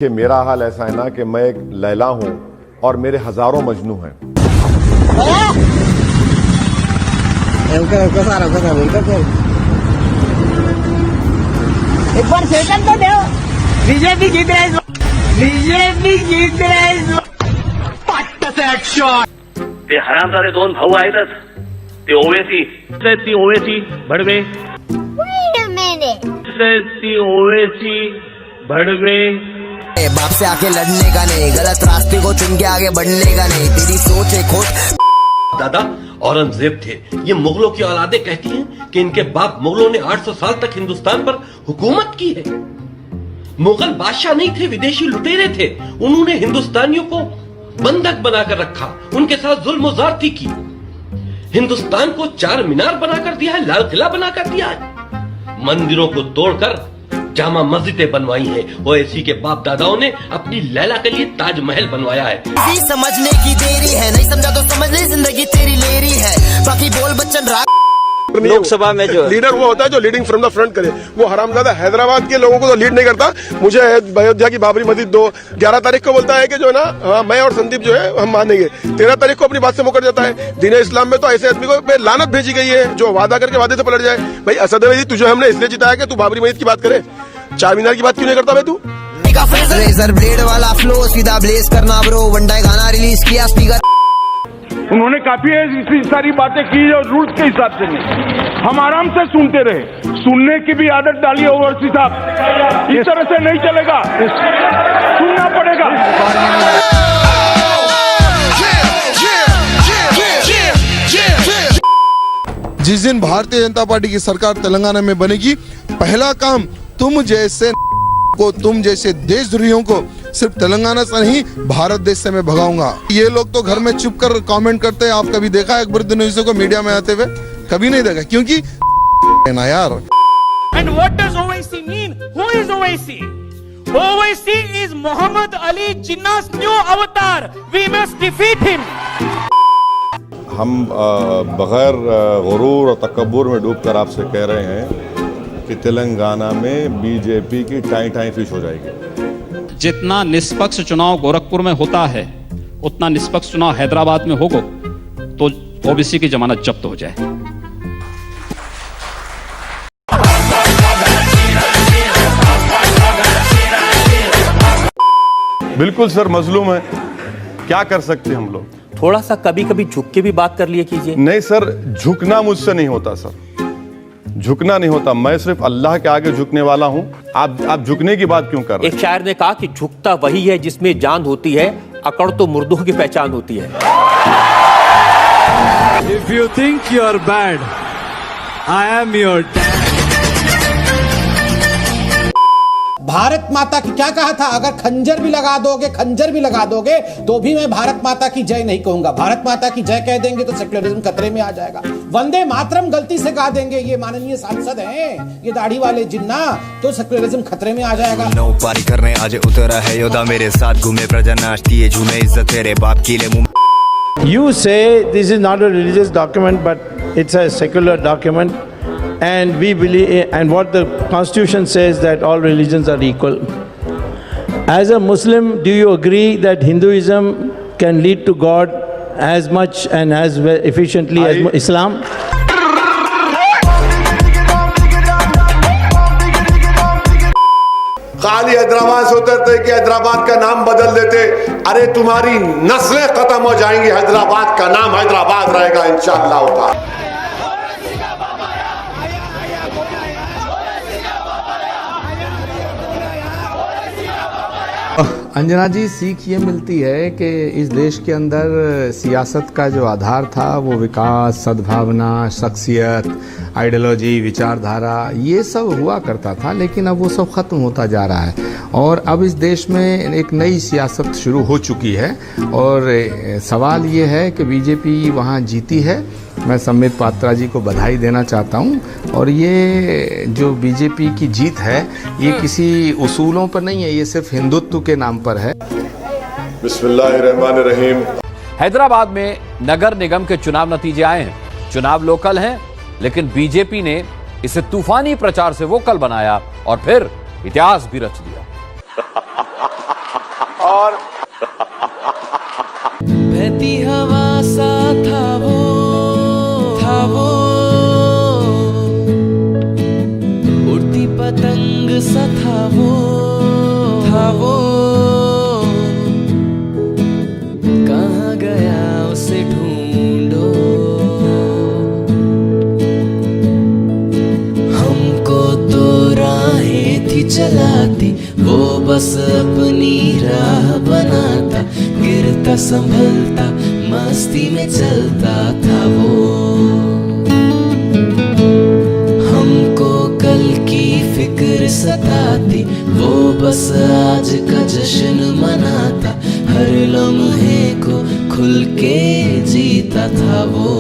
कि मेरा हाल ऐसा है ना कि मैं एक लैला हूं और मेरे हजारों मजनू हैं। एक बार सेकंड तो दो। बीजेपी जीत रहे, बीजेपी जीत रहे। ते हरामजादे दोन भाऊ आहेतच, ते ओवेसी भडवे, Wait a minute. ती ओवेसी भडवे। बाप से आके लड़ने का नहीं, गलत रास्ते को चुन के आगे बढ़ने का नहीं, तेरी सोच है खोट। दादा औरंगजेब थे, ये मुगलों की औलादे कहती हैं कि इनके बाप मुगलों ने 800 साल तक हिंदुस्तान पर हुकूमत की है। मुगल बादशाह नहीं थे, विदेशी लुटेरे थे। उन्होंने हिंदुस्तानियों को बंधक बनाकर रखा, उनके साथ जुल्म ज्यादती की। हिंदुस्तान को चार मीनार बनाकर दिया है, लाल किला बनाकर दिया है, मंदिरों को तोड़कर जामा मस्जिदें बनवाई हैं। ओवैसी के बाप दादाओं ने अपनी लैला के लिए ताजमहल बनवाया है। समझने की देरी है, नहीं समझा तो समझ ले, जिंदगी तेरी लेरी है, बाकी बोल बच्चन रात। लोकसभा में जो लीडर वो होता है जो लीडिंग फ्रॉम द फ्रंट करे, वो हरामजादा हैदराबाद के लोगों को तो लीड नहीं करता। मुझे अयोध्या की बाबरी मस्जिद दो, 11 तारीख को बोलता है कि जो है ना, हाँ मैं और संदीप जो है हम मानेंगे। 13 तारीख को अपनी बात से मुकर जाता है। दीन इस्लाम में तो ऐसे आदमी को लानत भेजी गई है जो वादा करके वादे से पलट जाए। भाई असद अवैधी तुझे हमने इसलिए जिताया कि तू बाबरी मस्जिद की बात करे, चार मीनार की बात क्यों नहीं करता भाई तू? रेजर ब्लेड वाला फ्लो सीधा ब्लेज करना ब्रो, वन डे गाना रिलीज किया स्पीकर। उन्होंने काफी इतनी सारी बातें की और रूल्स के हिसाब से नहीं, हम आराम से सुनते रहे। सुनने की भी आदत डाली ओवैसी साहब, इस तरह से नहीं चलेगा, सुनना पड़ेगा। जिस दिन भारतीय जनता पार्टी की सरकार तेलंगाना में बनेगी, पहला काम तुम जैसे को, तुम जैसे देशद्रोहियों को सिर्फ तेलंगाना से नहीं भारत देश से मैं भगाऊंगा। ये लोग तो घर में चुप कर कमेंट करते हैं, आप कभी देखा है अकबरुद्दीन ओवैसी को मीडिया में आते हुए? कभी नहीं देखा, क्योंकि ना यार। And what does Owaisi mean? Who is Owaisi? Owaisi is Muhammad Ali Jinnah's new avatar. We must defeat him. हम बगैर गुरूर और तकब्बुर में डूबकर आपसे कह रहे हैं कि तेलंगाना में बीजेपी की टाई टाई फिश हो जाएगी। जितना निष्पक्ष चुनाव गोरखपुर में होता है, उतना निष्पक्ष चुनाव हैदराबाद में होगा तो ओबीसी की जमानत जब्त हो जाए। बिल्कुल सर, मजलूम है, क्या कर सकते हम लोग? थोड़ा सा कभी कभी झुक के भी बात कर लिए कीजिए। नहीं सर, झुकना मुझसे नहीं होता सर, झुकना नहीं होता। मैं सिर्फ अल्लाह के आगे झुकने वाला हूं। आप झुकने की बात क्यों कर रहे हैं? एक शायर ने कहा कि झुकता वही है जिसमें जान होती है, अकड़ तो मुर्दों की पहचान होती है। If you think you are bad, I am your dad. Bharat माता की क्या कहा था? अगर खंजर भी लगा दोगे तो भी मैं भारत माता की जय नहीं कहूंगा। भारत माता की जय कह देंगे तो सेक्युलरिज्म खतरे में आ जाएगा। वंदे मातरम गलती से गा देंगे ये माननीय सांसद हैं, ये दाढ़ी वाले जिन्ना, तो सेक्युलरिज्म खतरे में आ जाएगा। नौ पारी करने आज उतरा है योद्धा, मेरे साथ घूमे प्रजा नाचती है, झूमे इज्जत तेरे बाप की ले मुंह। You say this is not a religious document, but it's a secular document, and we believe, and what the Constitution says that all religions are equal. As a Muslim, do you agree that Hinduism can lead to God as much and as efficiently as Islam? खाली हैदराबाद से उतरते कि हैदराबाद का नाम बदल देते। अरे तुम्हारी नस्लें खत्म हो जाएंगी, हैदराबाद का नाम हैदराबाद रहेगा इंशाअल्लाह। अंजना जी, सीख ये मिलती है कि इस देश के अंदर सियासत का जो आधार था वो विकास, सद्भावना, शख्सियत, आइडियोलॉजी, विचारधारा, ये सब हुआ करता था, लेकिन अब वो सब खत्म होता जा रहा है और अब इस देश में एक नई सियासत शुरू हो चुकी है। और सवाल ये है कि बीजेपी वहाँ जीती है। मैं सम्मित पात्रा जी को बधाई देना चाहता हूँ, और ये जो बीजेपी की जीत है ये किसी उसूलों पर नहीं है, ये सिर्फ हिंदुत्व के नाम पर है। बिस्मिल्लाहिर्रहमानिर्रहीम। हैदराबाद में नगर निगम के चुनाव नतीजे आए हैं। चुनाव लोकल हैं, लेकिन बीजेपी ने इसे तूफानी प्रचार से वोकल बनाया और फिर इतिहास भी रच दिया। बहती हवा सा था वो उड़ती पतंग सा था वो कहाँ गया उसे ढूंढो, हमको तो राहें थी चलाती, वो बस अपनी राह बनाता, गिरता संभलता मस्ती में चलता था वो। हमको कल की फिक्र सताती, वो बस आज का जश्न मनाता, हर लम्हे को खुल के जीता था वो।